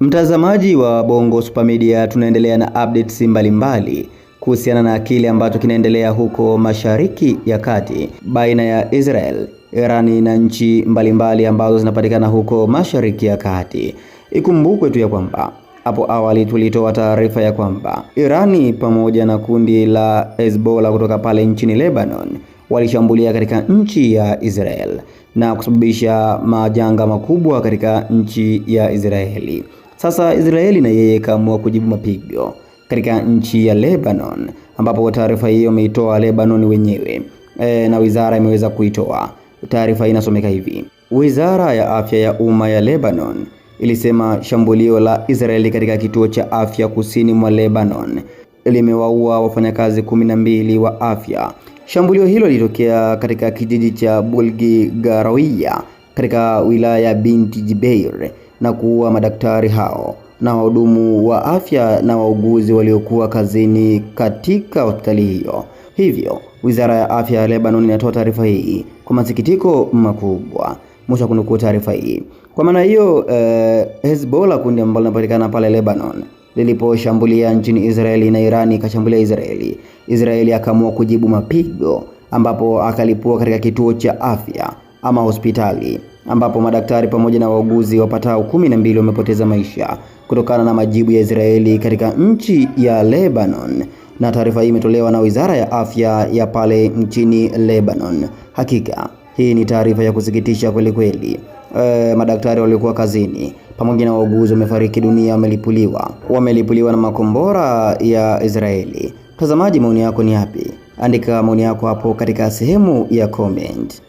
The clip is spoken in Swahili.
Mtazamaji wa Bongo Super Media, tunaendelea na updates mbalimbali kuhusiana na kile ambacho kinaendelea huko Mashariki ya Kati baina ya Israel, Irani na nchi mbalimbali ambazo zinapatikana huko Mashariki ya Kati. Ikumbukwe tu ya kwamba hapo awali tulitoa taarifa ya kwamba Irani pamoja na kundi la Hezbollah kutoka pale nchini Lebanon walishambulia katika nchi ya Israel na kusababisha majanga makubwa katika nchi ya Israeli. Sasa Israeli na yeye kaamua kujibu mapigo katika nchi ya Lebanon, ambapo taarifa hiyo imeitoa Lebanon wenyewe na wizara imeweza kuitoa. Taarifa inasomeka hivi: Wizara ya Afya ya Umma ya Lebanon ilisema shambulio la Israeli katika kituo cha afya kusini mwa Lebanon limewaua wafanyakazi 12 wa afya. Shambulio hilo lilitokea katika kijiji cha Bulgi Garawiya katika wilaya ya Binti Jibeir na kuua madaktari hao na wahudumu wa afya na wauguzi waliokuwa kazini katika hospitali hiyo. Hivyo, Wizara ya Afya ya Lebanon inatoa taarifa hii kwa masikitiko makubwa. Mwisho kunukuu taarifa hii. Kwa maana hiyo, Hezbollah, kundi ambalo linapatikana pale Lebanon, liliposhambulia nchini Israeli na Irani ikashambulia Israeli, Israeli akaamua kujibu mapigo, ambapo akalipua katika kituo cha afya ama hospitali, ambapo madaktari pamoja na wauguzi wapatao 12 wamepoteza maisha kutokana na majibu ya Israeli katika nchi ya Lebanon. Na taarifa hii imetolewa na Wizara ya Afya ya pale nchini Lebanon. Hakika hii ni taarifa ya kusikitisha kweli kweli. Madaktari waliokuwa kazini pamoja na wauguzi wamefariki dunia, wamelipuliwa na makombora ya Israeli. Mtazamaji, maoni yako ni yapi? Andika maoni yako hapo katika sehemu ya comment.